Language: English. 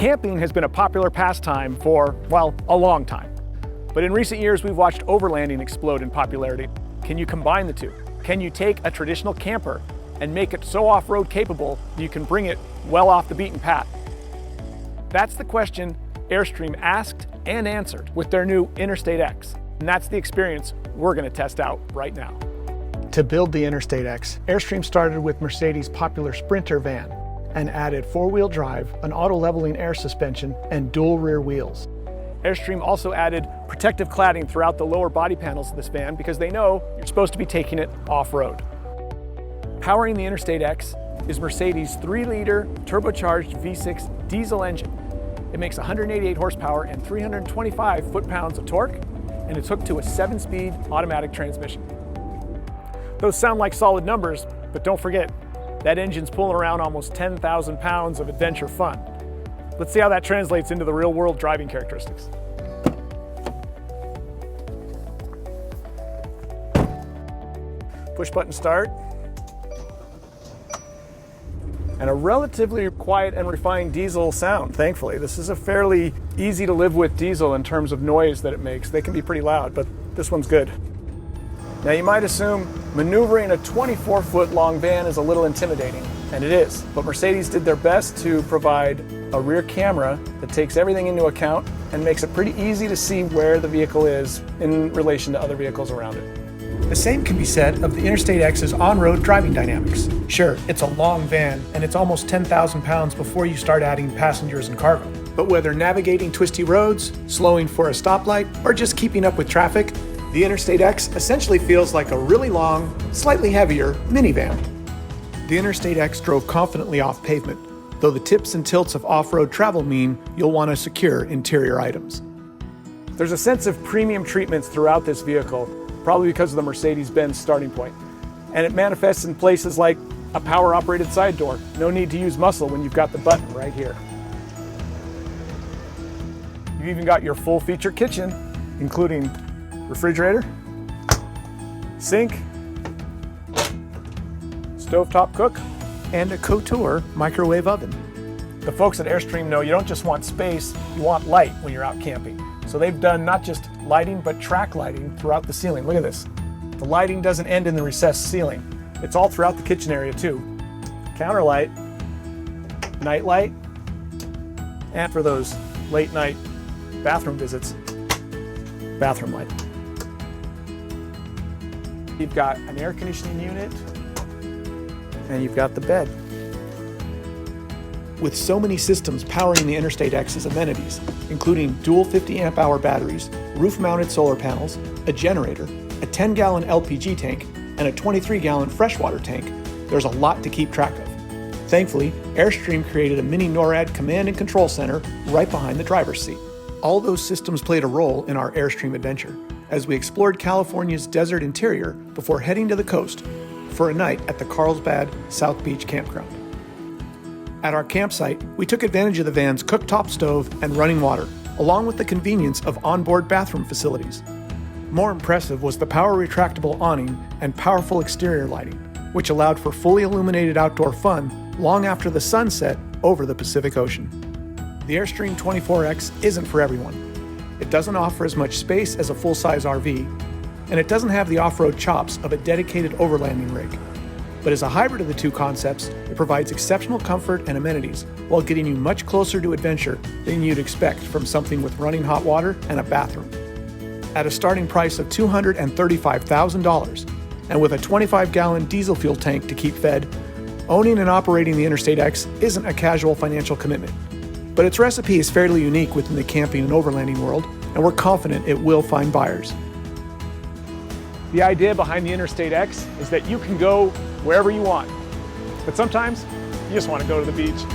Camping has been a popular pastime for, well, a long time. But in recent years, we've watched overlanding explode in popularity. Can you combine the two? Can you take a traditional camper and make it so off-road capable you can bring it well off the beaten path? That's the question Airstream asked and answered with their new Interstate X. And that's the experience we're going to test out right now. To build the Interstate X, Airstream started with Mercedes' popular Sprinter van and added four-wheel drive, an auto-leveling air suspension, and dual rear wheels. Airstream also added protective cladding throughout the lower body panels of this van because they know you're supposed to be taking it off-road. Powering the Interstate X is Mercedes' 3-liter turbocharged V6 diesel engine. It makes 188 horsepower and 325 foot-pounds of torque, and it's hooked to a 7-speed automatic transmission. Those sound like solid numbers, but don't forget, that engine's pulling around almost 10,000 pounds of adventure fun. Let's see how that translates into the real-world driving characteristics. Push button start. And a relatively quiet and refined diesel sound, thankfully. This is a fairly easy to live with diesel in terms of noise that it makes. They can be pretty loud, but this one's good. Now you might assume maneuvering a 24-foot long van is a little intimidating, and it is, but Mercedes did their best to provide a rear camera that takes everything into account and makes it pretty easy to see where the vehicle is in relation to other vehicles around it. The same can be said of the Interstate X's on-road driving dynamics. Sure, it's a long van, and it's almost 10,000 pounds before you start adding passengers and cargo. But whether navigating twisty roads, slowing for a stoplight, or just keeping up with traffic, the Interstate X essentially feels like a really long, slightly heavier minivan. The Interstate X drove confidently off pavement, though the tips and tilts of off-road travel mean you'll want to secure interior items. There's a sense of premium treatments throughout this vehicle, probably because of the Mercedes-Benz starting point. And it manifests in places like a power-operated side door. No need to use muscle when you've got the button right here. You've even got your full-feature kitchen, including refrigerator, sink, stovetop cook, and a couture microwave oven. The folks at Airstream know you don't just want space, you want light when you're out camping. So they've done not just lighting, but track lighting throughout the ceiling. Look at this. The lighting doesn't end in the recessed ceiling. It's all throughout the kitchen area too. Counter light, night light, and for those late night bathroom visits, bathroom light. You've got an air conditioning unit, and you've got the bed. With so many systems powering the Interstate X's amenities, including dual 50 amp hour batteries, roof-mounted solar panels, a generator, a 10-gallon LPG tank, and a 23-gallon freshwater tank, there's a lot to keep track of. Thankfully, Airstream created a mini NORAD command and control center right behind the driver's seat. All those systems played a role in our Airstream adventure as we explored California's desert interior before heading to the coast for a night at the Carlsbad South Beach campground. At our campsite, we took advantage of the van's cooktop stove and running water, along with the convenience of onboard bathroom facilities. More impressive was the power retractable awning and powerful exterior lighting, which allowed for fully illuminated outdoor fun long after the sun set over the Pacific Ocean. The Airstream 24X isn't for everyone. It doesn't offer as much space as a full-size RV, and it doesn't have the off-road chops of a dedicated overlanding rig. But as a hybrid of the two concepts, it provides exceptional comfort and amenities while getting you much closer to adventure than you'd expect from something with running hot water and a bathroom. At a starting price of $235,000, and with a 25-gallon diesel fuel tank to keep fed, owning and operating the Interstate X isn't a casual financial commitment. But its recipe is fairly unique within the camping and overlanding world, and we're confident it will find buyers. The idea behind the Interstate X is that you can go wherever you want, but sometimes you just want to go to the beach.